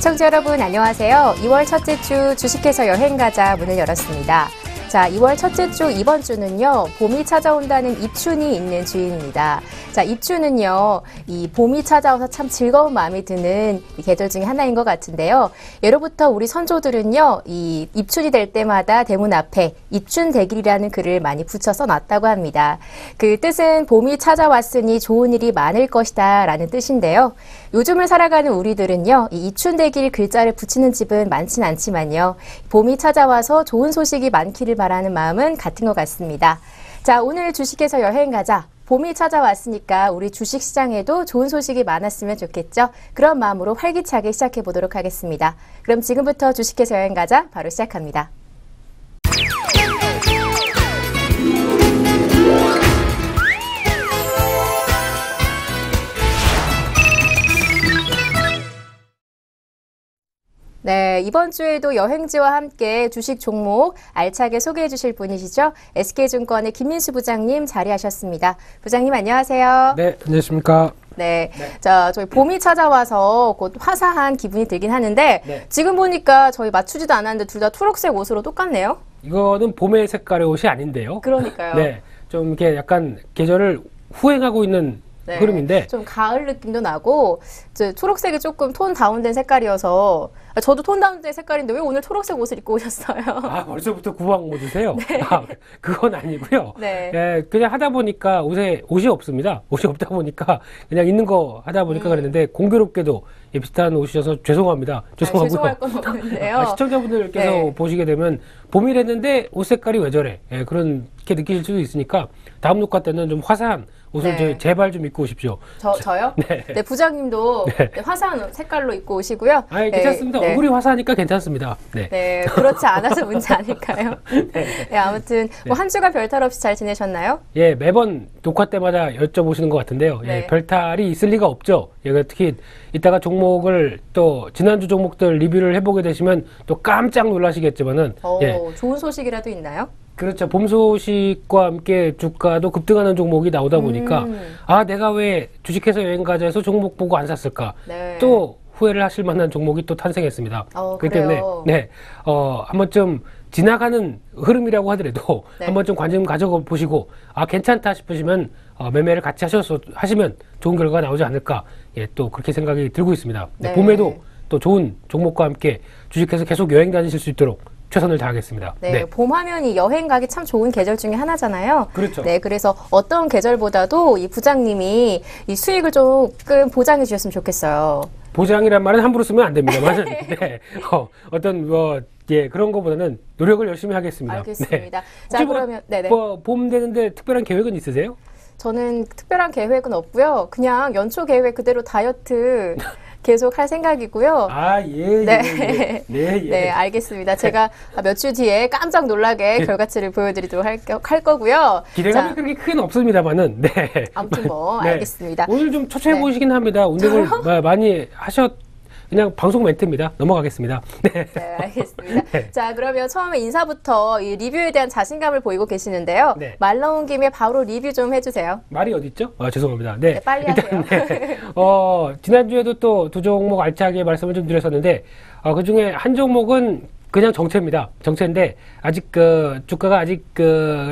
시청자 여러분 안녕하세요. 2월 첫째 주 주식해서 여행가자 문을 열었습니다. 자, 2월 첫째 주 이번 주는요, 봄이 찾아온다는 입춘이 있는 주입니다. 자, 입춘은요, 이 봄이 찾아와서 참 즐거운 마음이 드는 이 계절 중에 하나인 것 같은데요. 예로부터 우리 선조들은요, 이 입춘이 될 때마다 대문 앞에 입춘대길이라는 글을 많이 붙여서 놨다고 합니다. 그 뜻은 봄이 찾아왔으니 좋은 일이 많을 것이다 라는 뜻인데요. 요즘을 살아가는 우리들은요, 이 입춘대길 글자를 붙이는 집은 많진 않지만요, 봄이 찾아와서 좋은 소식이 많기를 바라는 마음은 같은 것 같습니다. 자, 오늘 주식해서 여행 가자. 봄이 찾아왔으니까 우리 주식시장에도 좋은 소식이 많았으면 좋겠죠. 그런 마음으로 활기차게 시작해 보도록 하겠습니다. 그럼 지금부터 주식해서 여행 가자 바로 시작합니다. 네, 이번 주에도 여행지와 함께 주식 종목 알차게 소개해 주실 분이시죠. SK증권의 김민수 부장님 자리하셨습니다. 부장님 안녕하세요. 네, 안녕하십니까. 네. 자, 저희 봄이 찾아와서 곧 화사한 기분이 들긴 하는데, 네. 지금 보니까 저희 맞추지도 않았는데 둘 다 초록색 옷으로 똑같네요. 이거는 봄의 색깔의 옷이 아닌데요. 그러니까요. 네, 좀 이렇게 약간 계절을 후행하고 있는 네, 흐름인데 좀 가을 느낌도 나고, 초록색이 조금 톤 다운된 색깔이어서, 저도 톤 다운된 색깔인데 왜 오늘 초록색 옷을 입고 오셨어요? 아, 벌써부터 구박 모드세요? 네. 아, 그건 아니고요. 네. 예, 그냥 하다 보니까 옷이 없습니다. 옷이 없다 보니까 그냥 있는 거 하다 보니까 그랬는데 공교롭게도 비슷한 옷이셔서 죄송합니다. 죄송하고요. 죄송할 건 없는데요. 시청자분들께서 네. 보시게 되면 봄이랬는데 옷 색깔이 왜 저래? 예, 그렇게 느끼실 수도 있으니까 다음 녹화 때는 좀 화사한 옷을 네. 제발 좀 입고 오십시오. 저요? 네. 네, 부장님도 네. 화사한 색깔로 입고 오시고요. 아, 괜찮습니다. 네. 얼굴이 화사하니까 괜찮습니다. 네. 네, 그렇지 않아서 문제 아닐까요? 네, 아무튼 뭐 한 주간 별탈 없이 잘 지내셨나요? 예, 매번 녹화 때마다 여쭤보시는 것 같은데요. 네. 예, 별탈이 있을 리가 없죠. 예, 특히 이따가 종목을 또 지난주 종목들 리뷰를 해보게 되시면 또 깜짝 놀라시겠지만은 예, 좋은 소식이라도 있나요? 그렇죠. 봄 소식과 함께 주가도 급등하는 종목이 나오다 보니까 아, 내가 왜 주식해서 여행 가자에서 종목 보고 안 샀을까? 네. 또 후회를 하실 만한 종목이 또 탄생했습니다. 그렇기 때문에 네, 한 번쯤 지나가는 흐름이라고 하더라도 네. 한 번쯤 관심 가져보시고 아, 괜찮다 싶으시면 매매를 같이 하시면 좋은 결과가 나오지 않을까? 예, 또 그렇게 생각이 들고 있습니다. 네. 봄에도 또 좋은 종목과 함께 주식해서 계속 여행 다니실 수 있도록 최선을 다하겠습니다. 네, 봄 하면이 여행 가기 참 좋은 계절 중에 하나잖아요. 그렇죠. 네, 그래서 어떤 계절보다도 이 부장님이 이 수익을 조금 보장해 주셨으면 좋겠어요. 보장이란 말은 함부로 쓰면 안 됩니다만, 네. 어떤 예, 그런 거보다는 노력을 열심히 하겠습니다. 알겠습니다. 네. 자, 그러면 네네. 봄 되는데 특별한 계획은 있으세요? 저는 특별한 계획은 없고요. 그냥 연초 계획 그대로 다이어트 계속 할 생각이고요. 아, 예, 네. 예. 네, 예. 네, 알겠습니다. 제가 몇 주 뒤에 깜짝 놀라게 결과치를 보여드리도록 할 거고요. 기대감이 자, 그렇게 크게는 없습니다, 만은. 네. 아무튼 뭐, 네. 알겠습니다. 오늘 좀 초췌해 네. 보이시긴 합니다. 운동을 많이 그냥 방송 멘트입니다. 넘어가겠습니다. 네. 네, 알겠습니다. 네. 자, 그러면 처음에 인사부터 이 리뷰에 대한 자신감을 보이고 계시는데요. 네. 말 나온 김에 바로 리뷰 좀 해주세요. 말이 어디 있죠? 죄송합니다. 네. 네, 빨리 일단, 하세요. 네. 지난주에도 또 두 종목 알차게 말씀을 좀 드렸었는데, 그 중에 한 종목은 그냥 정체입니다. 정체인데, 아직 주가가 아직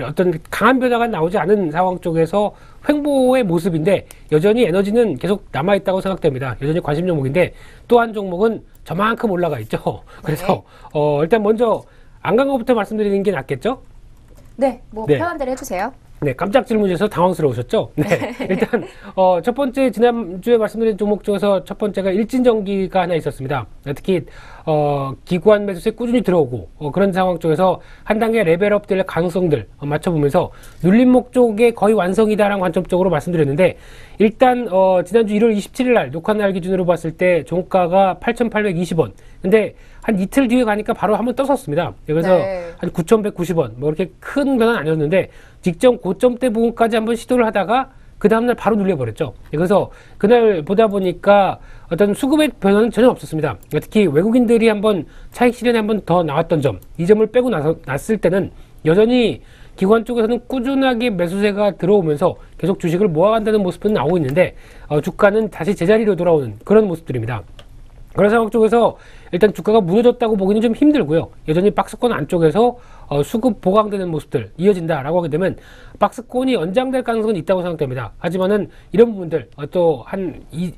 어떤 강한 변화가 나오지 않은 상황 쪽에서 횡보의 모습인데, 여전히 에너지는 계속 남아있다고 생각됩니다. 여전히 관심 종목인데, 또 한 종목은 저만큼 올라가 있죠. 그래서, 일단 먼저 안 간 것부터 말씀드리는 게 낫겠죠? 네, 뭐 네. 편한 대로 해주세요. 네, 깜짝 질문이셔서 당황스러우셨죠? 네. 일단, 첫 번째, 지난주에 말씀드린 종목 중에서 첫 번째가 일진전기가 하나 있었습니다. 특히, 기관 매수세 꾸준히 들어오고, 그런 상황 쪽에서 한 단계 레벨업 될 가능성들 맞춰보면서 눌림목 쪽에 거의 완성이다라는 관점적으로 말씀드렸는데, 일단, 지난주 1월 27일 날, 녹화 날 기준으로 봤을 때 종가가 8,820원. 근데 한 이틀 뒤에 가니까 바로 한번 떴었습니다. 그래서 네. 한 9,190원. 뭐 이렇게 큰 변화는 아니었는데, 직전 고점대 부분까지 한번 시도를 하다가 그 다음날 바로 눌려버렸죠. 그래서 그날 보다 보니까 어떤 수급의 변화는 전혀 없었습니다. 특히 외국인들이 한번 차익 실현에 한번 더 나왔던 점, 이 점을 빼고 났을 때는 여전히 기관 쪽에서는 꾸준하게 매수세가 들어오면서 계속 주식을 모아간다는 모습은 나오고 있는데, 주가는 다시 제자리로 돌아오는 그런 모습들입니다. 그런 상황 쪽에서 일단 주가가 무너졌다고 보기는 좀 힘들고요. 여전히 박스권 안쪽에서 수급 보강되는 모습들 이어진다라고 하게 되면 박스권이 연장될 가능성은 있다고 생각됩니다. 하지만은 이런 부분들 또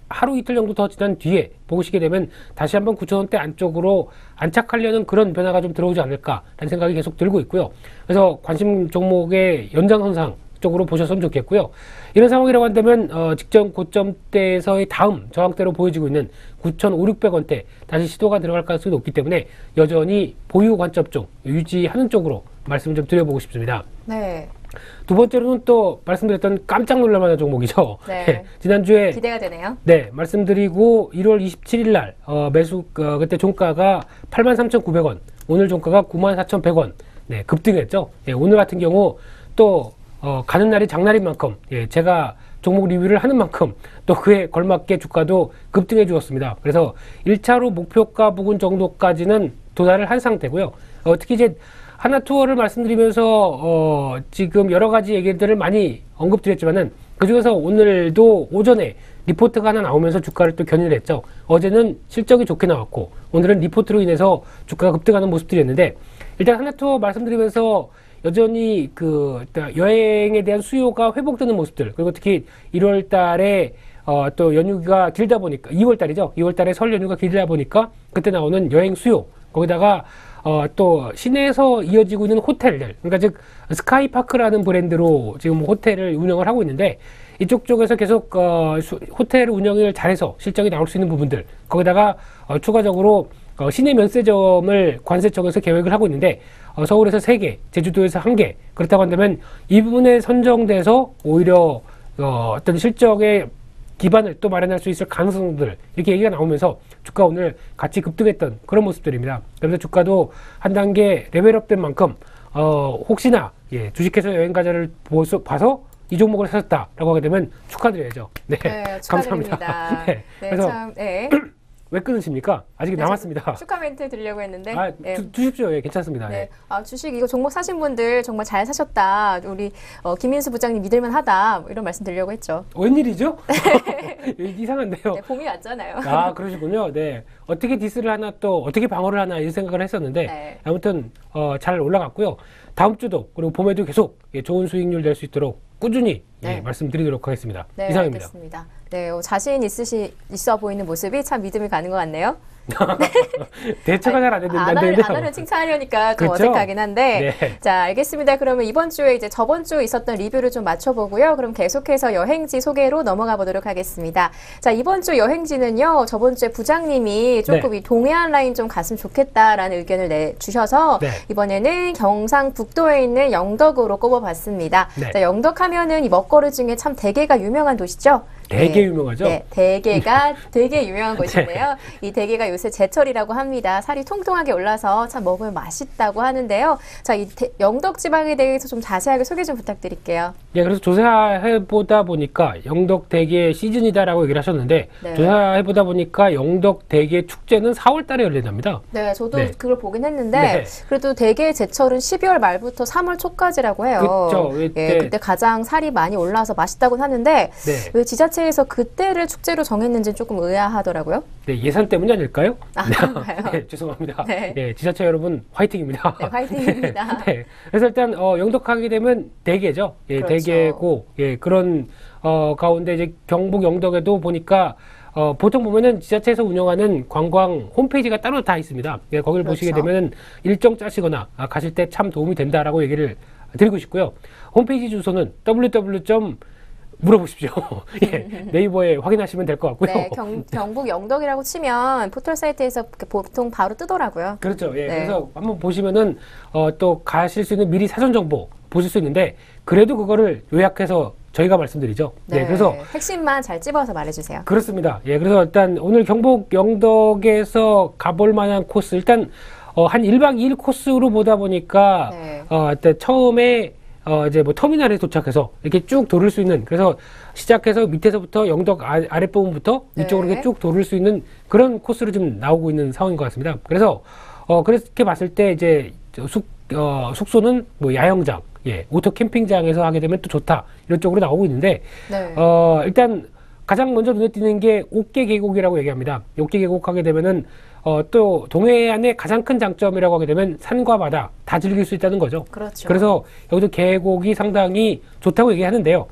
하루 이틀 정도 더 지난 뒤에 보시게 되면 다시 한번 9,000원대 안쪽으로 안착하려는 그런 변화가 좀 들어오지 않을까라는 생각이 계속 들고 있고요. 그래서 관심 종목의 연장선상 쪽으로 보셨으면 좋겠고요. 이런 상황이라고 한다면 직전 고점대에서의 다음 저항대로 보여지고 있는 9,500~600원대 다시 시도가 들어갈 가능성이 높기 때문에 여전히 보유 관점 쪽 유지하는 쪽으로 말씀을 좀 드려보고 싶습니다. 네. 두 번째로는 또 말씀드렸던 깜짝 놀랄만한 종목이죠. 네. 지난주에 기대가 되네요. 네, 말씀드리고 1월 27일 날 매수 그때 종가가 83,900원, 오늘 종가가 94,100원. 네, 급등했죠. 오늘 같은 경우 또 가는 날이 장날인 만큼, 제가 종목 리뷰를 하는 만큼 또 그에 걸맞게 주가도 급등해 주었습니다. 그래서 1차로 목표가 부근 정도까지는 도달을 한 상태고요. 특히 이제 하나투어를 말씀드리면서 지금 여러 가지 얘기들을 많이 언급드렸지만은 그 중에서 오늘도 오전에 리포트가 하나 나오면서 주가를 또 견인을 했죠. 어제는 실적이 좋게 나왔고 오늘은 리포트로 인해서 주가가 급등하는 모습들이었는데 일단 하나투어 말씀드리면서 여전히 여행에 대한 수요가 회복되는 모습들, 그리고 특히 1월 달에 또 연휴가 길다 보니까 2월 달이죠. 2월 달에 설 연휴가 길다 보니까 그때 나오는 여행 수요, 거기다가 또 시내에서 이어지고 있는 호텔들, 그러니까 즉 스카이파크라는 브랜드로 지금 호텔을 운영을 하고 있는데 이쪽 쪽에서 계속 호텔 운영을 잘해서 실적이 나올 수 있는 부분들, 거기다가 추가적으로 시내 면세점을 관세청에서 계획을 하고 있는데 서울에서 3개, 제주도에서 1개, 그렇다고 한다면 이 부분에 선정돼서 오히려 어떤 실적의 기반을 또 마련할 수 있을 가능성들, 이렇게 얘기가 나오면서 주가 오늘 같이 급등했던 그런 모습들입니다. 그래서 주가도 한 단계 레벨업된 만큼 혹시나 주식회사 여행가자를 봐서 이 종목을 사셨다라고 하게 되면 축하드려야죠. 네, 축하드립니다. 감사합니다. 네, 네, 그래서 참, 네. 왜 끊으십니까? 아직 남았습니다. 축하 멘트 드리려고 했는데. 주십시오. 괜찮습니다. 네. 주식 이거 종목 사신 분들 정말 잘 사셨다. 우리 김인수 부장님 믿을만하다. 뭐 이런 말씀 드리려고 했죠. 웬일이죠? 이상한데요. 네, 봄이 왔잖아요. 그러시군요. 네. 어떻게 디스를 하나 또 어떻게 방어를 하나 이런 생각을 했었는데 네. 아무튼 잘 올라갔고요. 다음 주도 그리고 봄에도 계속 좋은 수익률 낼 수 있도록 꾸준히 말씀드리도록 하겠습니다. 네, 이상입니다. 알겠습니다. 네, 자신 있어 보이는 모습이 참 믿음이 가는 것 같네요. 대처가 잘 안 되는데 안 하면 칭찬하려니까 좀 그렇죠? 어색하긴 한데 네. 자, 알겠습니다. 그러면 이번 주에 이제 저번 주에 있었던 리뷰를 좀 맞춰보고요. 그럼 계속해서 여행지 소개로 넘어가 보도록 하겠습니다. 자, 이번 주 여행지는요, 저번 주에 부장님이 조금 이 동해안 라인 좀 갔으면 좋겠다라는 의견을 내주셔서 이번에는 경상북도에 있는 영덕으로 꼽아봤습니다. 자, 영덕하면은 이 먹거리 중에 참 대게가 유명한 도시죠. 되게 유명하죠? 네, 대게가 되게 유명한 곳인데요. 이 대게가 요새 제철이라고 합니다. 살이 통통하게 올라서 참 먹으면 맛있다고 하는데요. 자, 이 영덕 지방에 대해서 좀 자세하게 소개 좀 부탁드릴게요. 그래서 조사해보다 보니까 영덕 대게 시즌이다라고 얘기를 하셨는데 조사해보다 보니까 영덕 대게 축제는 4월 달에 열린답니다. 네, 저도 그걸 보긴 했는데 그래도 대게 제철은 12월 말부터 3월 초까지라고 해요. 그렇죠. 그때 가장 살이 많이 올라서 맛있다고 하는데 왜 지자체에서 그때를 축제로 정했는지 조금 의아하더라고요. 네, 예산 때문이 아닐까요? 그런가요? 네, 죄송합니다. 네, 지자체 여러분 화이팅입니다. 네, 화이팅입니다. 그래서 일단 영덕하게 되면 대게죠. 그렇죠. 대게고 그런 가운데 이제 경북 영덕에도 보니까 보통 보면은 지자체에서 운영하는 관광 홈페이지가 따로 다 있습니다. 거기를 보시게 되면 일정 짜시거나 가실 때 참 도움이 된다라고 얘기를 드리고 싶고요. 홈페이지 주소는 물어보십시오. 네이버에 확인하시면 될 것 같고요. 네, 경북 영덕이라고 치면 포털 사이트에서 보통 바로 뜨더라고요. 그렇죠. 그래서 한번 보시면은 또 가실 수 있는 미리 사전 정보 보실 수 있는데 그래도 그거를 요약해서 저희가 말씀드리죠. 그래서 핵심만 잘 찝어서 말해주세요. 그렇습니다. 그래서 일단 오늘 경북 영덕에서 가볼 만한 코스 일단 한 1박 2일 코스로 보다 보니까 일단 처음에 이제 뭐 터미널에 도착해서 이렇게 쭉 돌을 수 있는, 그래서 시작해서 밑에서부터 영덕 아랫부분부터 이쪽으로 이렇게 쭉 돌을 수 있는 그런 코스로 좀 나오고 있는 상황인 것 같습니다. 그래서 그렇게 봤을 때 이제 숙소는 뭐 야영장, 오토 캠핑장에서 하게 되면 또 좋다, 이런 쪽으로 나오고 있는데 일단 가장 먼저 눈에 띄는 게 옥계 계곡이라고 얘기합니다. 옥계 계곡 하게 되면은 또 동해안의 가장 큰 장점이라고 하게 되면 산과 바다 다 즐길 수 있다는 거죠. 그렇죠. 그래서 여기도 계곡이 상당히 좋다고 얘기하는데요.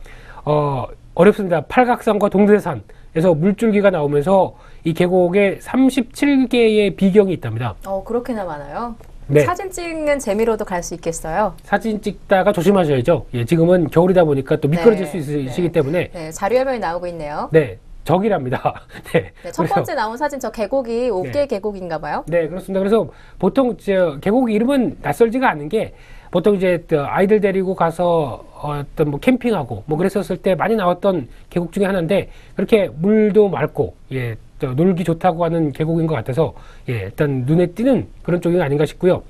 어렵습니다. 팔각산과 동대산에서 물줄기가 나오면서 이 계곡에 37개의 비경이 있답니다. 그렇게나 많아요? 네. 사진 찍는 재미로도 갈 수 있겠어요? 사진 찍다가 조심하셔야죠. 예, 지금은 겨울이다 보니까 또 미끄러질 수 있으시기 네. 때문에. 네, 자료화면이 나오고 있네요. 네, 적이랍니다. 네. 네, 첫 번째 나온 사진 저 계곡이 옥계 네. 계곡인가 봐요. 네, 그렇습니다. 그래서 보통 계곡 이름은 낯설지가 않은 게 보통 이제 아이들 데리고 가서 어떤 뭐 캠핑하고 뭐 그랬었을 때 많이 나왔던 계곡 중에 하나인데 그렇게 물도 맑고 예, 또 놀기 좋다고 하는 계곡인 것 같아서 예, 일단 눈에 띄는 그런 쪽이 아닌가 싶고요.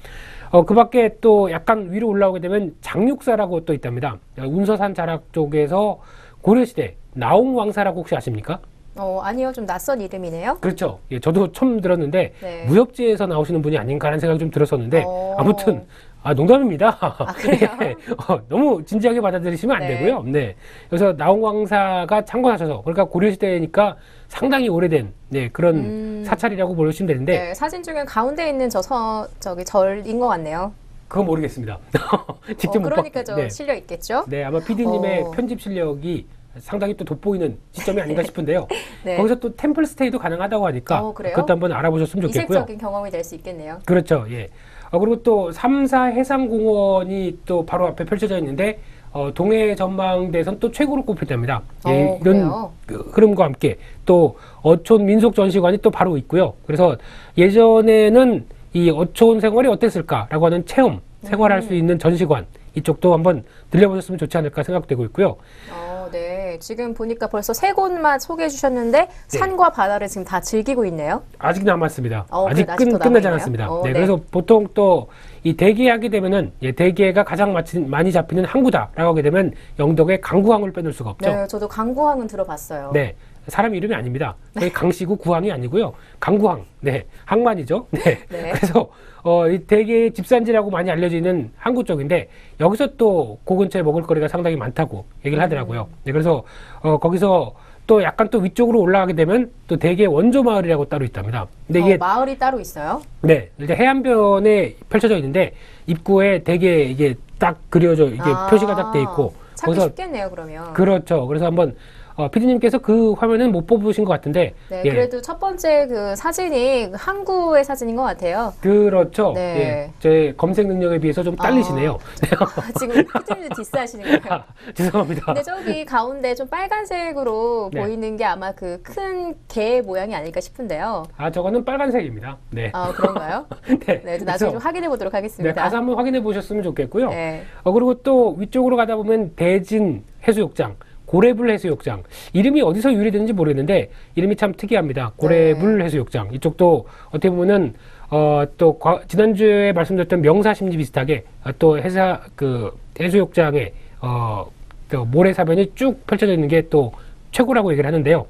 그 밖에 또 약간 위로 올라오게 되면 장육사라고 또 있답니다. 운서산 자락 쪽에서 고려시대 나홍왕사라고 혹시 아십니까? 아니요. 좀 낯선 이름이네요. 그렇죠. 예, 저도 처음 들었는데 네. 무협지에서 나오시는 분이 아닌가라는 생각이 좀 들었었는데 아무튼 농담입니다. 그래요? 예, 너무 진지하게 받아들이시면 안 네. 되고요. 네. 그래서 나홍왕사가 창건하셔서 그러니까 고려시대니까 상당히 오래된 네, 그런 사찰이라고 보시면 되는데 네, 사진 중에 가운데 있는 저기 절인 것 같네요. 그건 모르겠습니다. 직접 못 그러니까 저 네. 실려 있겠죠? 네, 아마 PD님의 편집 실력이 상당히 또 돋보이는 시점이 아닌가 싶은데요. 네. 거기서 또 템플 스테이도 가능하다고 하니까 그래요? 그것도 한번 알아보셨으면 좋겠고요. 이색적인 경험이 될 수 있겠네요. 그렇죠. 예. 그리고 또 3사 해상공원이 또 바로 앞에 펼쳐져 있는데 동해 전망대에선 또 최고로 꼽혔답니다. 예, 이런 그래요? 흐름과 함께 또 어촌 민속 전시관이 또 바로 있고요. 그래서 예전에는 이 어촌 생활이 어땠을까라고 하는 체험, 생활할 수 있는 전시관 이쪽도 한번 들려보셨으면 좋지 않을까 생각되고 있고요. 네. 지금 보니까 벌써 세 곳만 소개해 주셨는데 산과 바다를 지금 다 즐기고 있네요. 아직 남았습니다. 아직 아직 더 끝나지 남아있나요? 않았습니다. 네, 네. 그래서 보통 또 이 대게하게 되면은 대게가 가장 많이 잡히는 항구다라고 하게 되면 영덕의 강구항을 빼놓을 수가 없죠. 네, 저도 강구항은 들어봤어요. 네. 사람 이름이 아닙니다. 강씨구 구항이 아니고요. 강구항. 네. 항만이죠. 네. 네. 그래서 이 대게 집산지라고 많이 알려지는 항구 쪽인데 여기서 또 그 근처에 먹을 거리가 상당히 많다고 얘기를 하더라고요. 네. 그래서 거기서 또 약간 또 위쪽으로 올라가게 되면 또 대게 원조 마을이라고 따로 있답니다. 근데 이게 마을이 따로 있어요? 네. 이제 해안변에 펼쳐져 있는데 입구에 대게 이게 딱 그려져 이게 표시가 딱 돼 있고 찾기 쉽겠네요, 그러면. 그렇죠. 그래서 한번 PD님께서 그 화면은 못 뽑으신 것 같은데. 네, 예. 그래도 첫 번째 그 사진이 항구의 사진인 것 같아요. 그렇죠. 네. 예. 제 검색 능력에 비해서 좀 딸리시네요. 지금 피디님도 디스하시는 거예요. 죄송합니다. 근데 저기 가운데 좀 빨간색으로 네. 보이는 게 아마 그 큰 개 모양이 아닐까 싶은데요. 저거는 빨간색입니다. 네. 그런가요? 네. 네, 나중에 좀 확인해 보도록 네, 하겠습니다. 가서 한번 확인해 보셨으면 좋겠고요. 네. 그리고 또 위쪽으로 가다 보면 대진 해수욕장, 고래불 해수욕장. 이름이 어디서 유래되는지 모르겠는데 이름이 참 특이합니다. 고래불 해수욕장. 이쪽도 어떻게 보면은 또 지난주에 말씀드렸던 명사심지 비슷하게 또 해수욕장에 또 모래사변이 쭉 펼쳐져 있는 게 또 최고라고 얘기를 하는데요.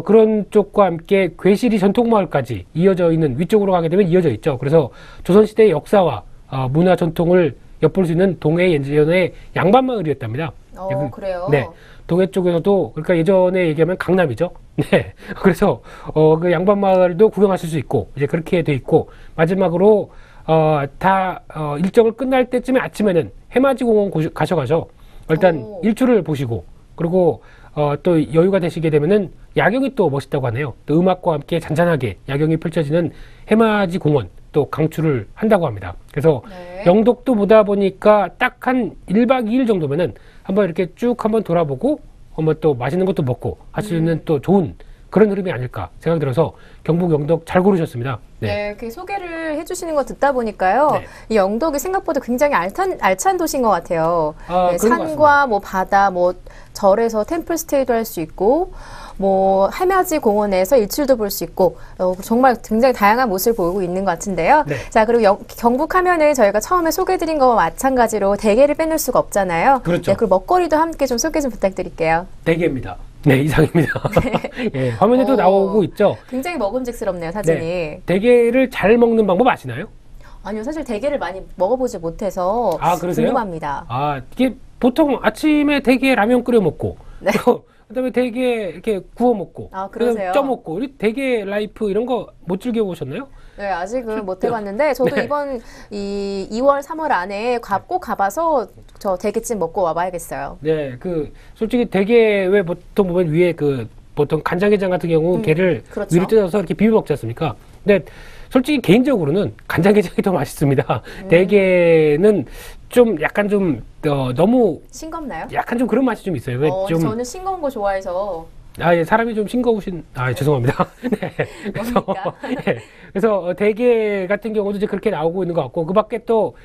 그런 쪽과 함께 괴시리 전통마을까지 이어져 있는 위쪽으로 가게 되면 이어져 있죠. 그래서 조선시대의 역사와 문화 전통을 엿볼 수 있는 동해 예전의 양반마을이었답니다. 그래요? 네. 동해 쪽에서도 그러니까 예전에 얘기하면 강남이죠. 네. 그래서 그 양반마을도 구경하실 수 있고 이제 그렇게 돼 있고 마지막으로 일정을 끝날 때쯤에 아침에는 해맞이 공원 가셔가서 일단 일출을 보시고 그리고 또 여유가 되시게 되면은 야경이 또 멋있다고 하네요. 또 음악과 함께 잔잔하게 야경이 펼쳐지는 해맞이 공원 또 강추를 한다고 합니다. 그래서 네. 영덕도 보다 보니까 딱 한 1박 2일 정도면은 한번 이렇게 쭉 한번 돌아보고 한번 또 맛있는 것도 먹고 할 수 있는 또 좋은 그런 흐름이 아닐까 생각 들어서 경북 영덕 잘 고르셨습니다. 네, 그 소개를 해주시는 거 듣다 보니까요. 네. 이 영덕이 생각보다 굉장히 알찬 도시인 것 같아요. 네, 그런 것 산과 뭐 바다, 뭐 절에서 템플 스테이도 할 수 있고, 뭐 해맞이 공원에서 일출도 볼 수 있고 정말 굉장히 다양한 모습을 보이고 있는 것 같은데요. 네. 자, 그리고 경북 하면은 저희가 처음에 소개해드린 거와 마찬가지로 대게를 빼놓을 수가 없잖아요. 그렇죠. 네, 그리고 먹거리도 함께 좀 소개 좀 부탁드릴게요. 대게입니다. 네, 이상입니다. 예, 화면에도 나오고 있죠. 굉장히 먹음직스럽네요, 사진이. 네. 대게를 잘 먹는 방법 아시나요? 아니요, 사실 대게를 많이 먹어보지 못해서 그러세요? 궁금합니다. 이게 보통 아침에 대게 라면 끓여 먹고 네. 그다음에 대게 이렇게 구워 먹고, 아, 그러세요? 쪄 먹고, 우리 대게 라이프 이런 거 못 즐겨 보셨나요? 네, 아직은 못 해봤는데 저도 네. 이번 이 2월, 3월 안에 꼭 가봐서 저 대게찜 먹고 와봐야겠어요. 네, 솔직히 대게 왜 보통 보면 위에 보통 간장게장 같은 경우 게를 그렇죠. 위로 뜯어서 이렇게 비벼 먹지 않습니까? 근데 솔직히 개인적으로는 간장게장이 더 맛있습니다. 대게는 좀 약간 너무 싱겁나요? 약간 좀 그런 맛이 좀 있어요. 저는 싱거운 거 좋아해서. 예, 사람이 좀 싱거우신, 죄송합니다. 네. 뭡니까? 그래서 대게 같은 경우도 이제 그렇게 나오고 있는 것 같고, 그 밖에 또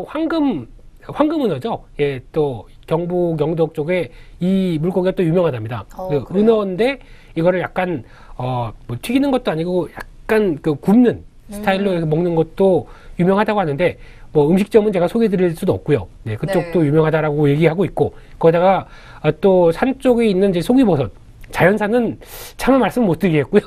황금 은어죠. 예, 또 경북 영덕 쪽에 이 물고기가 또 유명하답니다. 그래요? 은어인데 이거를 약간, 뭐 튀기는 것도 아니고 약간 굽는 스타일로 이렇게 먹는 것도 유명하다고 하는데, 뭐 음식점은 제가 소개해드릴 수도 없고요. 네, 그쪽도 네. 유명하다라고 얘기하고 있고, 거기다가 또 산 쪽에 있는 이제 송이버섯, 자연산은 차마 말씀 못 드리겠고요.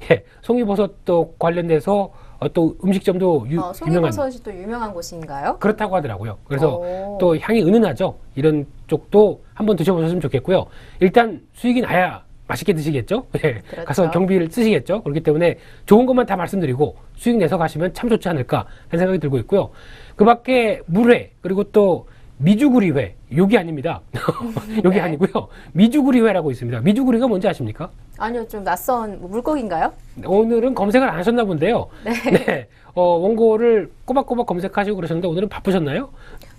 예, 송이버섯도 관련돼서 또 음식점도 유명한, 송이버섯이 또 유명한 곳인가요? 그렇다고 하더라고요. 그래서 또 향이 은은하죠. 이런 쪽도 한번 드셔보셨으면 좋겠고요. 일단 수익이 나야 맛있게 드시겠죠. 예, 그렇죠. 가서 경비를 쓰시겠죠. 그렇기 때문에 좋은 것만 다 말씀드리고 수익 내서 가시면 참 좋지 않을까 하는 생각이 들고 있고요. 그 밖에 물회, 그리고 또 미주구리회, 요기 아닙니다. 요기 네. 아니고요. 미주구리회라고 있습니다. 미주구리가 뭔지 아십니까? 아니요, 좀 낯선 물고기인가요? 오늘은 검색을 안 하셨나 본데요. 네. 원고를 꼬박꼬박 검색하시고 그러셨는데 오늘은 바쁘셨나요?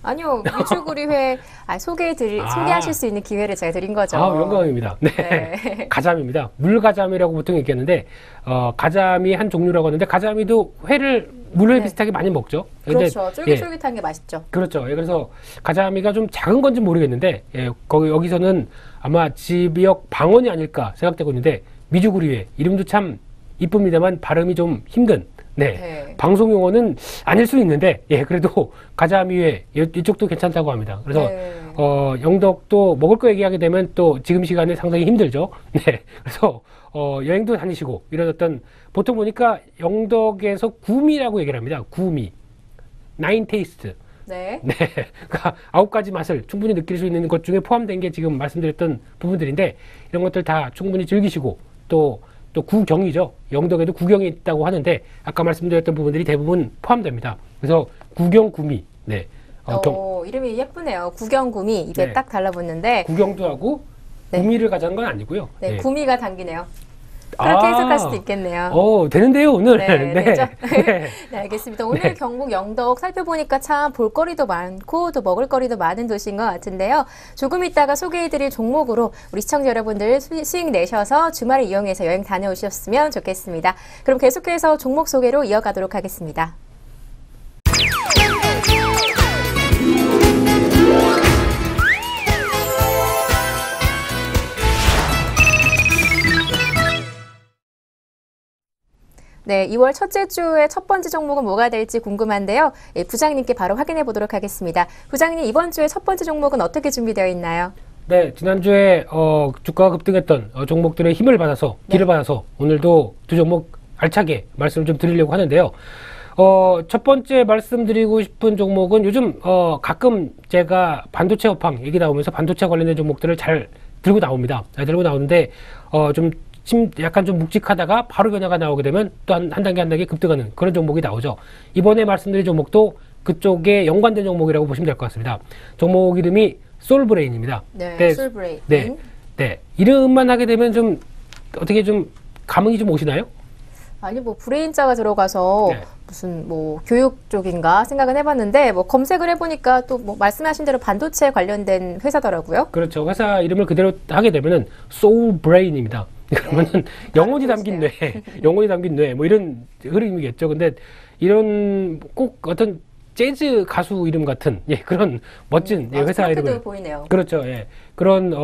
아니요, 미주구리회 소개하실 수 있는 기회를 제가 드린 거죠. 영광입니다. 네. 네. 가자미입니다. 물가자미라고 보통 얘기하는데, 가자미 한 종류라고 하는데, 가자미도 물회 네. 비슷하게 많이 먹죠. 근데, 그렇죠. 쫄깃쫄깃한 게 맛있죠. 그렇죠. 예, 그래서 가자미가 좀 작은 건지 모르겠는데, 예, 여기서는 아마 지역 방언이 아닐까 생각되고 있는데, 미주구리회. 이름도 참 이쁩니다만 발음이 좀 힘든, 네. 방송 용어는 아닐 수 있는데, 예, 그래도 가자미회, 이쪽도 괜찮다고 합니다. 그래서, 네. 영덕도 먹을 거 얘기하게 되면 또 지금 시간에 상당히 힘들죠. 네. 그래서, 여행도 다니시고, 이런 보통 보니까 영덕에서 구미라고 얘기를 합니다. 구미. 나인 테이스트. 네. 네. 그러니까 9가지 맛을 충분히 느낄 수 있는 것 중에 포함된 게 지금 말씀드렸던 부분들인데, 이런 것들 다 충분히 즐기시고, 또 구경이죠. 영덕에도 구경이 있다고 하는데, 아까 말씀드렸던 부분들이 대부분 포함됩니다. 그래서 구경구미. 네. 이름이 예쁘네요. 구경구미. 입에 네. 딱 달라붙는데. 구경도 하고, 네. 구미를 가자는 건 아니고요. 네, 네. 구미가 당기네요. 그렇게 해석할 수도 있겠네요. 되는데요, 오늘. 네, 되죠? 네. 네, 알겠습니다. 오늘 네. 경북 영덕 살펴보니까 참 볼거리도 많고 또 먹을거리도 많은 도시인 것 같은데요. 조금 이따가 소개해드릴 종목으로 우리 시청자 여러분들 수익 내셔서 주말을 이용해서 여행 다녀오셨으면 좋겠습니다. 그럼 계속해서 종목 소개로 이어가도록 하겠습니다. 네, 2월 첫째 주의 첫 번째 종목은 뭐가 될지 궁금한데요. 예, 부장님께 바로 확인해 보도록 하겠습니다. 부장님, 이번 주에 첫 번째 종목은 어떻게 준비되어 있나요? 네, 지난주에 주가가 급등했던 종목들의 힘을 받아서, 길을 받아서 오늘도 두 종목 알차게 말씀을 좀 드리려고 하는데요. 첫 번째 말씀드리고 싶은 종목은 요즘 가끔 제가 반도체 업황 얘기 나오면서 반도체 관련된 종목들을 잘 들고 나옵니다. 잘 들고 나오는데 약간 좀 묵직하다가 바로 변화가 나오게 되면 또 한 단계 한 단계 급등하는 그런 종목이 나오죠. 이번에 말씀드린 종목도 그쪽에 연관된 종목이라고 보시면 될 것 같습니다. 종목 이름이 솔브레인입니다. 네, 솔브레인. 네. 이름만 하게 되면 좀 어떻게 좀 감흥이 좀 오시나요? 아니 뭐 브레인자가 들어가서 네. 무슨 뭐 교육 쪽인가 생각은 해봤는데 뭐 검색을 해보니까 또 뭐 말씀하신 대로 반도체 관련된 회사더라고요. 그렇죠. 회사 이름을 그대로 하게 되면은 솔브레인입니다. 그러면은 영혼이 담긴 뇌, 영혼이 담긴 뇌, 뭐 이런 흐름이겠죠. 근데 이런 꼭 어떤 재즈 가수 이름 같은 그런 멋진 회사 이름을 보이네요. 그렇죠. 예. 그런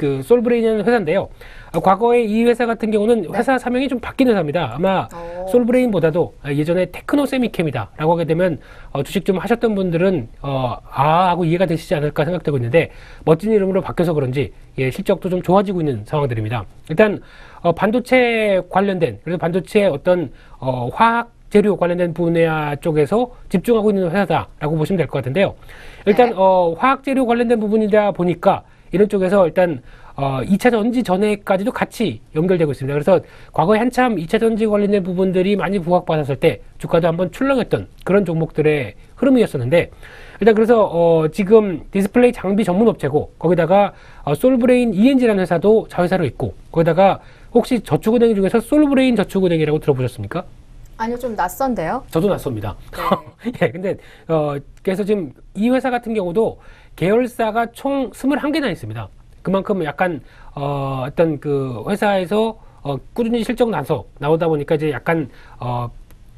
솔브레인이라는 회사인데요. 과거에 이 회사 같은 경우는 회사 사명이 좀 바뀐 회사입니다. 아마 솔브레인보다도 예전에 테크노세미캠이다라고 하게 되면 주식 좀 하셨던 분들은 하고 이해가 되시지 않을까 생각되고 있는데 멋진 이름으로 바뀌어서 그런지 실적도 좀 좋아지고 있는 상황들입니다. 일단 반도체 관련된 그래서 반도체 어떤 화학 재료 관련된 분야 쪽에서 집중하고 있는 회사다라고 보시면 될 것 같은데요. 일단 화학 재료 관련된 부분이다 보니까 이런 쪽에서 일단 2차 전지 전에까지도 같이 연결되고 있습니다. 그래서 과거에 한참 2차 전지 관련된 부분들이 많이 부각받았을 때 주가도 한번 출렁했던 그런 종목들의 흐름이었었는데, 일단 그래서 지금 디스플레이 장비 전문 업체고, 거기다가 솔브레인 ENG라는 회사도 자회사로 있고, 거기다가 혹시 저축은행 중에서 솔브레인 저축은행이라고 들어보셨습니까? 아니요, 좀 낯선데요. 저도 낯섭니다. 네. 예, 근데 그래서 지금 이 회사 같은 경우도 계열사가 총 21개나 있습니다. 그만큼 약간 어떤 그 회사에서 꾸준히 실적 나오다 보니까 이제 약간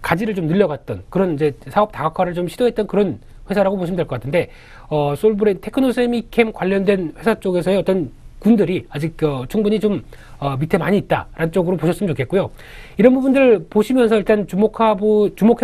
가지를 좀 늘려갔던 그런 이제 사업 다각화를 좀 시도했던 그런 회사라고 보시면 될 것 같은데, 솔브레인 테크노세미캠 관련된 회사 쪽에서의 어떤 군들이 아직 충분히 좀 밑에 많이 있다라는 쪽으로 보셨으면 좋겠고요. 이런 부분들 보시면서 일단 주목해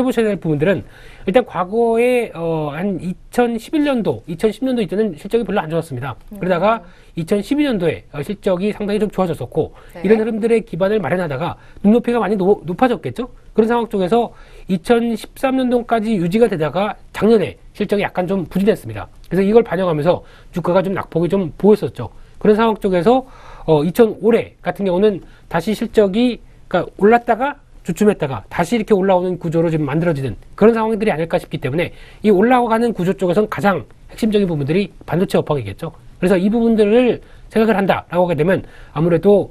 보셔야 될 부분들은, 일단 과거에 한 2011년도, 2010년도 이때는 실적이 별로 안 좋았습니다. 그러다가 2012년도에 실적이 상당히 좀 좋아졌었고, 네. 이런 흐름들의 기반을 마련하다가 눈높이가 많이 높아졌겠죠. 그런 상황 쪽에서 2013년도까지 유지가 되다가 작년에 실적이 약간 좀 부진했습니다. 그래서 이걸 반영하면서 주가가 좀 낙폭이 좀 보였었죠. 그런 상황 쪽에서 2005년 같은 경우는 다시 실적이 그러니까 올랐다가 주춤했다가 다시 이렇게 올라오는 구조로 지금 만들어지는 그런 상황들이 아닐까 싶기 때문에, 이 올라가는 구조 쪽에서는 가장 핵심적인 부분들이 반도체 업황이겠죠. 그래서 이 부분들을 생각을 한다라고 하게 되면 아무래도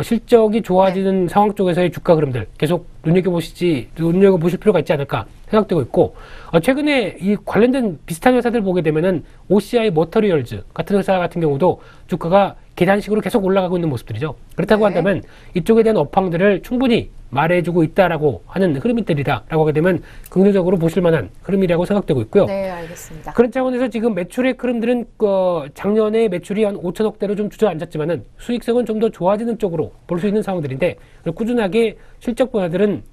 실적이 좋아지는 상황 쪽에서의 주가 흐름들 계속 눈여겨보실 필요가 있지 않을까 생각되고 있고, 최근에 이 관련된 비슷한 회사들 보게 되면은 OCI 머터리얼즈 같은 회사 같은 경우도 주가가 계단식으로 계속 올라가고 있는 모습들이죠. 그렇다고 한다면 이쪽에 대한 업황들을 충분히 말해주고 있다라고 하는 흐름들이다라고 하게 되면 긍정적으로 보실 만한 흐름이라고 생각되고 있고요. 네, 알겠습니다. 그런 차원에서 지금 매출의 흐름들은 작년에 매출이 한 5천억대로 좀 주저앉았지만은 수익성은 좀 더 좋아지는 쪽으로 볼 수 있는 상황들인데, 꾸준하게 실적 분야들은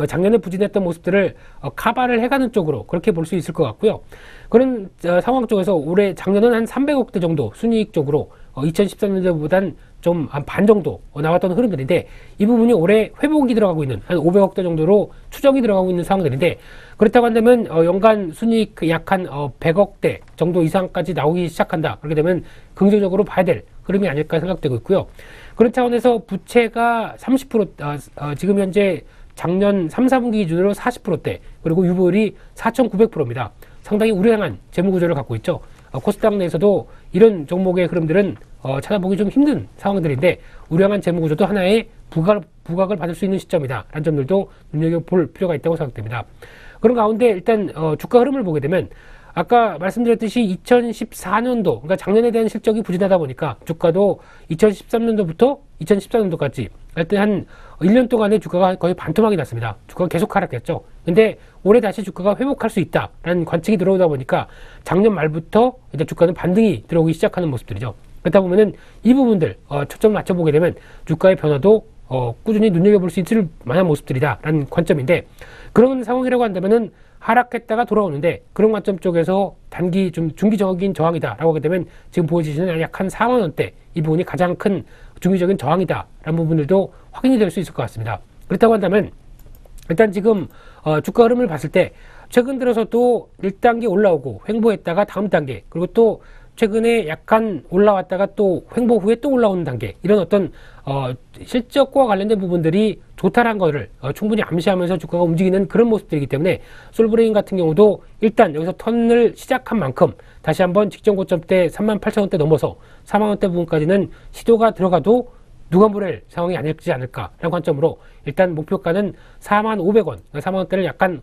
작년에 부진했던 모습들을 카바를 해가는 쪽으로 그렇게 볼 수 있을 것 같고요. 그런 상황 쪽에서 올해 작년은 한 300억대 정도 순이익 쪽으로 2013년도보단 좀 한 반 정도 나왔던 흐름들인데, 이 부분이 올해 회복이 들어가고 있는 한 500억대 정도로 추정이 들어가고 있는 상황들인데, 그렇다고 한다면 연간 순이익 약 한 100억대 정도 이상까지 나오기 시작한다. 그렇게 되면 긍정적으로 봐야 될 흐름이 아닐까 생각되고 있고요. 그런 차원에서 부채가 30% 지금 현재 작년 3, 4분기 기준으로 40%대, 그리고 유보율이 4,900%입니다. 상당히 우량한 재무구조를 갖고 있죠. 코스닥 내에서도 이런 종목의 흐름들은 찾아보기 좀 힘든 상황들인데, 우량한 재무구조도 하나의 부각을 받을 수 있는 시점이다 라는 점들도 눈여겨볼 필요가 있다고 생각됩니다. 그런 가운데 일단 주가 흐름을 보게 되면, 아까 말씀드렸듯이 2014년도, 그러니까 작년에 대한 실적이 부진하다 보니까 주가도 2013년도부터 2014년도까지 하여튼 한 1년 동안의 주가가 거의 반토막이 났습니다. 주가가 계속 하락했죠. 근데 올해 다시 주가가 회복할 수 있다라는 관측이 들어오다 보니까 작년 말부터 이제 주가는 반등이 들어오기 시작하는 모습들이죠. 그렇다 보면은 이 부분들 초점을 맞춰보게 되면 주가의 변화도 꾸준히 눈여겨볼 수 있을 만한 모습들이다라는 관점인데, 그런 상황이라고 한다면은 하락했다가 돌아오는데, 그런 관점 쪽에서 중기적인 저항이다라고 하게 되면 지금 보여지시는 약 한 4만 원대, 이 부분이 가장 큰 중기적인 저항이다라는 부분들도 확인이 될 수 있을 것 같습니다. 그렇다고 한다면 일단 지금 주가 흐름을 봤을 때 최근 들어서도 1단계 올라오고 횡보했다가 다음 단계, 그리고 또 최근에 약간 올라왔다가 또 횡보 후에 또 올라오는 단계, 이런 어떤 실적과 관련된 부분들이 좋다라는 거를 충분히 암시하면서 주가가 움직이는 그런 모습들이기 때문에, 솔브레인 같은 경우도 일단 여기서 턴을 시작한 만큼 다시 한번 직전 고점대 38,000원대 넘어서 4만원대 부분까지는 시도가 들어가도 누가 모를 상황이 아닐지 않을까라는 관점으로 일단 목표가는 45,000원, 4만원대를 약간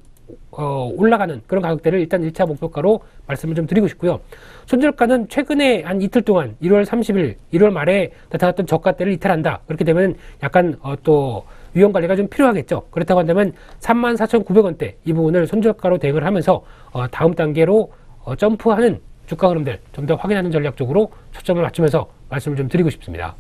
올라가는 그런 가격대를 일단 1차 목표가로 말씀을 좀 드리고 싶고요. 손절가는 최근에 한 이틀 동안 1월 30일, 1월 말에 나타났던 저가대를 이탈한다. 그렇게 되면 약간 또 위험 관리가 좀 필요하겠죠. 그렇다고 한다면 34,900원대 이 부분을 손절가로 대응을 하면서 다음 단계로 점프하는 주가 흐름들 좀 더 확인하는 전략 쪽으로 초점을 맞추면서 말씀을 좀 드리고 싶습니다.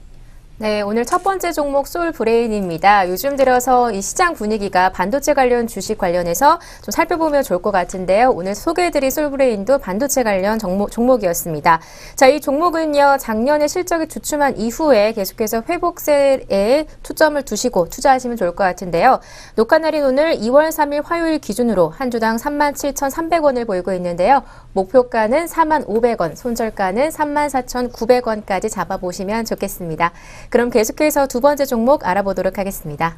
네, 오늘 첫 번째 종목 솔브레인입니다. 요즘 들어서 이 시장 분위기가 반도체 관련 주식 관련해서 좀 살펴보면 좋을 것 같은데요. 오늘 소개해드린 솔브레인도 반도체 관련 종목이었습니다. 자, 이 종목은요, 작년에 실적이 주춤한 이후에 계속해서 회복세에 초점을 두시고 투자하시면 좋을 것 같은데요. 녹화 날인 오늘 2월 3일 화요일 기준으로 한 주당 37,300원을 보이고 있는데요. 목표가는 45,500원, 손절가는 34,900원까지 잡아보시면 좋겠습니다. 그럼 계속해서 두 번째 종목 알아보도록 하겠습니다.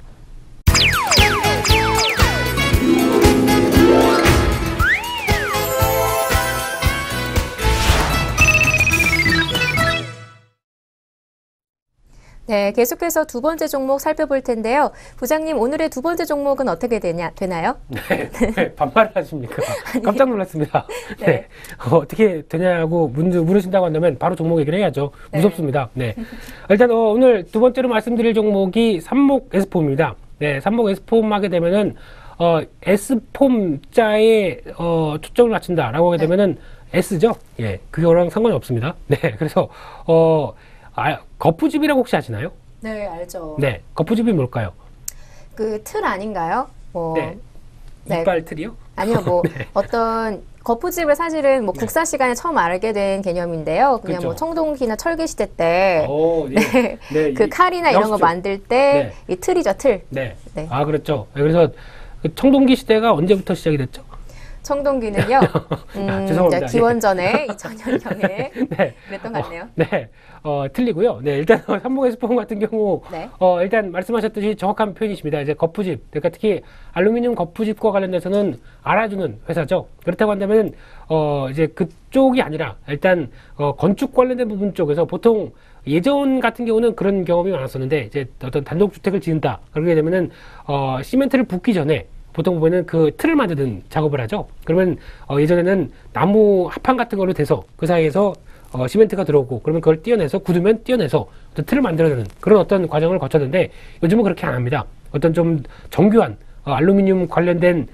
네, 계속해서 두 번째 종목 살펴볼 텐데요. 부장님, 오늘의 두 번째 종목은 어떻게 되나요? 네, 반말을 하십니까? 깜짝 놀랐습니다. 네. 네. 어떻게 되냐고 물으신다고 한다면 바로 종목 얘기를 해야죠. 무섭습니다. 네. 일단 오늘 두 번째로 말씀드릴 종목이 삼목 S폼입니다. 네, 삼목 S폼 하게 되면은 S폼자에 초점을 맞춘다라고 하게 되면은 S죠. 예, 그거랑 상관이 없습니다. 네, 그래서 거푸집이라고 혹시 아시나요? 네, 알죠. 네, 거푸집이 뭘까요? 그 틀 아닌가요? 네. 네. 이빨 틀이요? 아니요, 뭐 네. 어떤 거푸집을 사실은 뭐 국사 시간에 처음 알게 된 개념인데요. 그냥 그렇죠. 뭐 청동기나 철기 시대 때 네. 네. 그 칼이나 이런 거 영수증. 만들 때 이 틀이죠, 틀. 네. 네. 아, 그렇죠. 그래서 그 청동기 시대가 언제부터 시작이 됐죠? 청동기는요. 죄송합니다. 기원전에 2000년경에 네. 그랬던 것 같네요. 네. 틀리고요. 네, 일단 삼목 S폼 같은 경우 네. 일단 말씀하셨듯이 정확한 표현이십니다. 이제 거푸집, 그러니까 특히 알루미늄 거푸집과 관련돼서는 알아주는 회사죠. 그렇다고 한다면 이제 그쪽이 아니라 일단 건축 관련된 부분 쪽에서 보통 예전 같은 경우는 그런 경험이 많았었는데 이제 어떤 단독주택을 지은다 그러게 되면은 시멘트를 붓기 전에 보통 보면은 그 틀을 만드는 작업을 하죠. 그러면 예전에는 나무 합판 같은 걸로 돼서 그 사이에서 시멘트가 들어오고 그러면 그걸 떼어내서 굳으면 떼어내서 어떤 틀을 만들어내는 그런 어떤 과정을 거쳤는데 요즘은 그렇게 안 합니다. 어떤 좀 정교한 알루미늄 관련된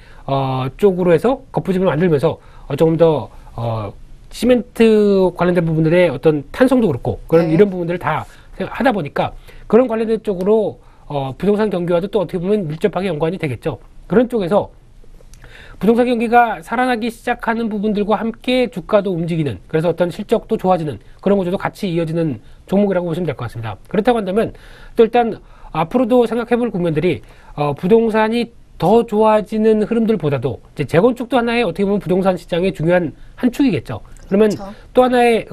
쪽으로 해서 거푸집을 만들면서 조금 더 시멘트 관련된 부분들의 어떤 탄성도 그렇고 그런 네. 이런 부분들을 다 하다 보니까 그런 관련된 쪽으로 부동산 경기와도 또 어떻게 보면 밀접하게 연관이 되겠죠. 그런 쪽에서 부동산 경기가 살아나기 시작하는 부분들과 함께 주가도 움직이는 그래서 어떤 실적도 좋아지는 그런 구조도 같이 이어지는 종목이라고 보시면 될 것 같습니다. 그렇다고 한다면 또 일단 앞으로도 생각해 볼 국면들이 부동산이 더 좋아지는 흐름들보다도 이제 재건축도 하나의 어떻게 보면 부동산 시장의 중요한 한 축이겠죠. 그러면 그렇죠. 또 하나의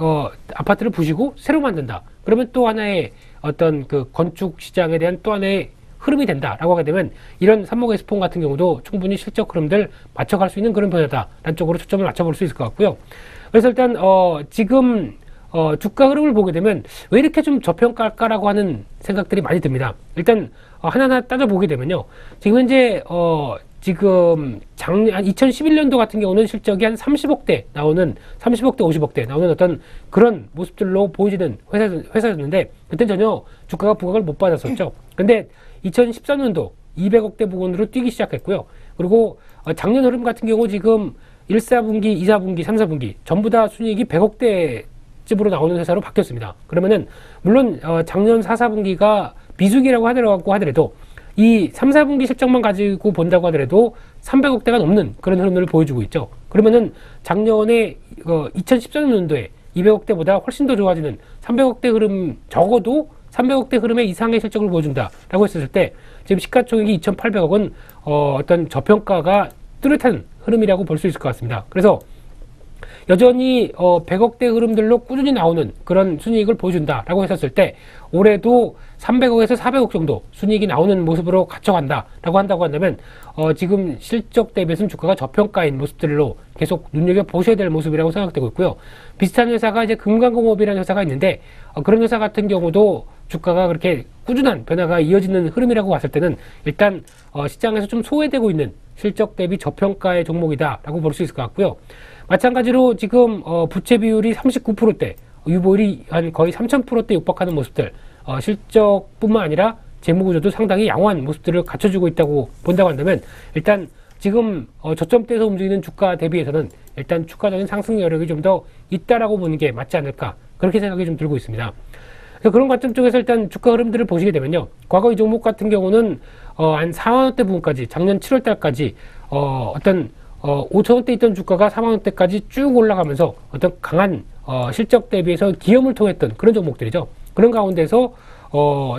아파트를 부시고 새로 만든다. 그러면 또 하나의 어떤 그 건축 시장에 대한 또 하나의 흐름이 된다라고 하게 되면 이런 삼목 S폼 같은 경우도 충분히 실적 흐름들 맞춰갈 수 있는 그런 변화다라는 쪽으로 초점을 맞춰볼 수 있을 것 같고요. 그래서 일단 지금 주가 흐름을 보게 되면 왜 이렇게 좀 저평가할까라고 하는 생각들이 많이 듭니다. 일단 하나하나 따져보게 되면요. 지금 현재 지금 작년 2011년도 같은 경우는 실적이 한 30억대 나오는 30억대 50억대 나오는 어떤 그런 모습들로 보여지는 회사였는데 그때 전혀 주가가 부각을 못 받았었죠. 근데 2013년도 200억대 부근으로 뛰기 시작했고요. 그리고 작년 흐름 같은 경우 지금 1, 4분기, 2, 4분기, 3, 4분기 전부 다 순이익이 100억대 쯤으로 나오는 회사로 바뀌었습니다. 그러면은 물론 작년 4, 4분기가 비수기라고 하더라도 이 3, 4분기 실적만 가지고 본다고 하더라도 300억대가 넘는 그런 흐름을 보여주고 있죠. 그러면은 작년에 2014년도에 200억대보다 훨씬 더 좋아지는 300억대 흐름 적어도 300억대 흐름의 이상의 실적을 보여준다라고 했을 때 지금 시가총액이 2,800억은 어떤 저평가가 뚜렷한 흐름이라고 볼 수 있을 것 같습니다. 그래서 여전히 100억대 흐름들로 꾸준히 나오는 그런 순이익을 보여준다라고 했었을 때 올해도 300억에서 400억 정도 순이익이 나오는 모습으로 갖춰간다라고 한다고 한다면 지금 실적 대비해서는 주가가 저평가인 모습들로 계속 눈여겨보셔야 될 모습이라고 생각되고 있고요. 비슷한 회사가 이제 금강공업이라는 회사가 있는데 그런 회사 같은 경우도 주가가 그렇게 꾸준한 변화가 이어지는 흐름이라고 봤을 때는 일단 시장에서 좀 소외되고 있는 실적 대비 저평가의 종목이다라고 볼 수 있을 것 같고요. 마찬가지로 지금 부채 비율이 39%대, 유보율이 한 거의 3000%대 육박하는 모습들, 실적뿐만 아니라 재무구조도 상당히 양호한 모습들을 갖춰주고 있다고 본다고 한다면 일단 지금 저점대에서 움직이는 주가 대비해서는 일단 주가적인 상승 여력이 좀 더 있다라고 보는 게 맞지 않을까 그렇게 생각이 좀 들고 있습니다. 그래서 그런 관점 쪽에서 일단 주가 흐름들을 보시게 되면요. 과거 이 종목 같은 경우는 한 4만 원대 부분까지 작년 7월 달까지 어떤 5천 원대 있던 주가가 4만 원대까지 쭉 올라가면서 어떤 강한 실적 대비해서 기염을 통했던 그런 종목들이죠. 그런 가운데서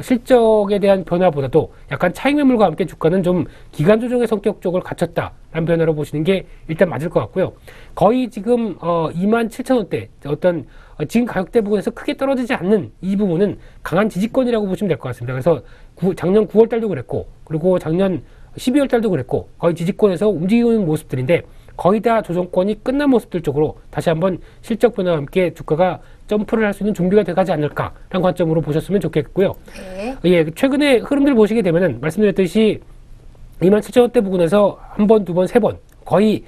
실적에 대한 변화보다도 약간 차익 매물과 함께 주가는 좀 기간 조정의 성격 쪽을 갖췄다라는 변화로 보시는 게 일단 맞을 것 같고요. 거의 지금 27,000원대 어떤 지금 가격대 부분에서 크게 떨어지지 않는 이 부분은 강한 지지권이라고 보시면 될 것 같습니다. 그래서 작년 9월 달도 그랬고, 그리고 작년 12월 달도 그랬고, 거의 지지권에서 움직이는 모습들인데 거의 다 조정권이 끝난 모습들 쪽으로 다시 한번 실적 변화와 함께 주가가 점프를 할 수 있는 준비가 돼가지 않을까라는 관점으로 보셨으면 좋겠고요. 네. 예, 최근에 흐름들 보시게 되면은 말씀드렸듯이 27,000원대 부근에서 한 번, 두 번, 세 번 거의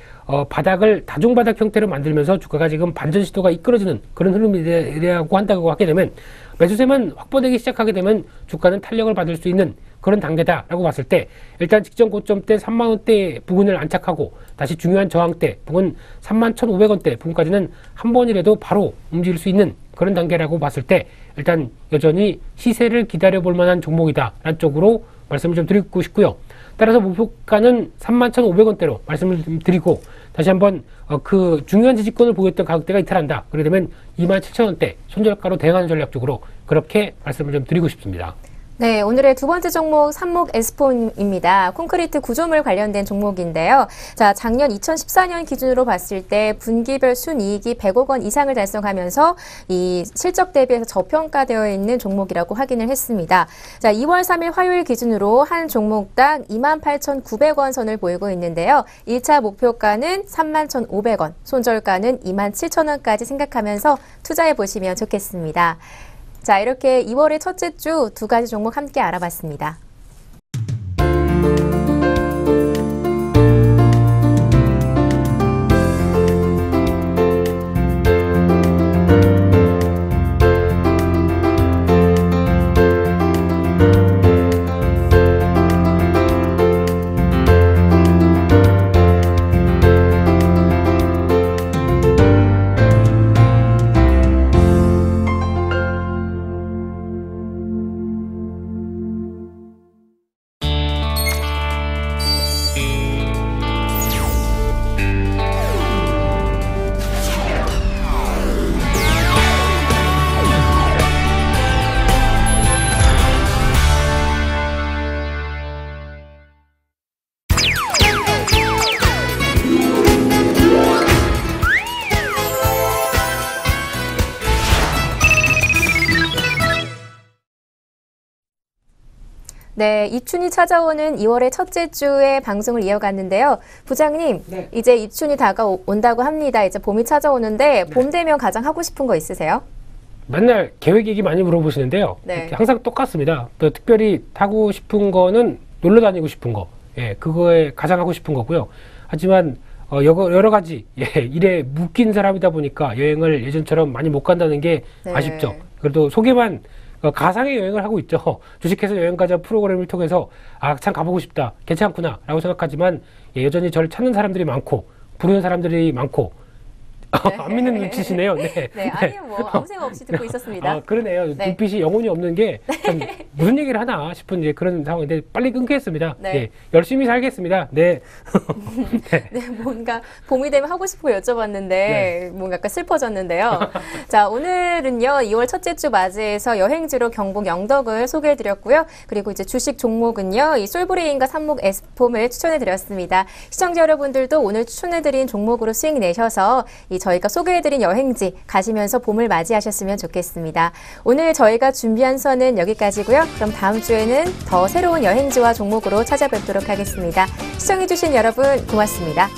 바닥을 다중바닥 형태로 만들면서 주가가 지금 반전 시도가 이끌어지는 그런 흐름이라고 한다고 하게 되면 매수세만 확보되기 시작하게 되면 주가는 탄력을 받을 수 있는 그런 단계다라고 봤을 때 일단 직전 고점대 3만원대 부근을 안착하고 다시 중요한 저항대 부근 31,500원대 부근까지는 한 번이라도 바로 움직일 수 있는 그런 단계라고 봤을 때 일단 여전히 시세를 기다려 볼 만한 종목이다라는 쪽으로 말씀을 좀 드리고 싶고요. 따라서 목표가는 31,500원대로 말씀을 좀 드리고 다시 한번 그 중요한 지지권을 보였던 가격대가 이탈한다. 그렇게 되면 27,000원대 손절가로 대응하는 전략 쪽으로 그렇게 말씀을 좀 드리고 싶습니다. 네, 오늘의 두 번째 종목 삼목 에스폼입니다. 콘크리트 구조물 관련된 종목인데요. 자, 작년 2014년 기준으로 봤을 때 분기별 순이익이 100억 원 이상을 달성하면서 이 실적 대비해서 저평가되어 있는 종목이라고 확인을 했습니다. 자, 2월 3일 화요일 기준으로 한 종목당 28,900원 선을 보이고 있는데요. 1차 목표가는 31,500원, 손절가는 27,000원까지 생각하면서 투자해 보시면 좋겠습니다. 자, 이렇게 2월의 첫째 주 두 가지 종목 함께 알아봤습니다. 네, 입춘이 찾아오는 2월의 첫째 주에 방송을 이어갔는데요. 부장님, 네. 이제 입춘이 다가온다고 합니다. 이제 봄이 찾아오는데 봄 되면 가장 하고 싶은 거 있으세요? 맨날 계획 얘기 많이 물어보시는데요. 네. 항상 똑같습니다. 또 특별히 하고 싶은 거는 놀러 다니고 싶은 거. 예, 그거에 가장 하고 싶은 거고요. 하지만 여러 가지 일에 묶인 사람이다 보니까 여행을 예전처럼 많이 못 간다는 게 네. 아쉽죠. 그래도 소개만 가상의 여행을 하고 있죠. 주식회사 여행가자 프로그램을 통해서 참 가보고 싶다, 괜찮구나 라고 생각하지만 여전히 저를 찾는 사람들이 많고 부르는 사람들이 많고 안 믿는 눈치시네요. 네. 네, 아니요, 뭐 아무 생각 없이 듣고 있었습니다. 그러네요. 네. 눈빛이 영혼이 없는 게 참 무슨 얘기를 하나 싶은 이제 그런 상황인데 빨리 끊겠습니다. 네. 네. 열심히 살겠습니다. 네. 네, 뭔가 봄이 되면 하고 싶은 거 여쭤봤는데 네. 뭔가 약간 슬퍼졌는데요. 자, 오늘은요 2월 첫째 주 맞이해서 여행지로 경북 영덕을 소개해드렸고요. 그리고 이제 주식 종목은요 이 솔브레인과 삼목 에스폼을 추천해드렸습니다. 시청자 여러분들도 오늘 추천해드린 종목으로 수익 내셔서 저희가 소개해드린 여행지 가시면서 봄을 맞이하셨으면 좋겠습니다. 오늘 저희가 준비한 선은 여기까지고요. 그럼 다음 주에는 더 새로운 여행지와 종목으로 찾아뵙도록 하겠습니다. 시청해주신 여러분 고맙습니다.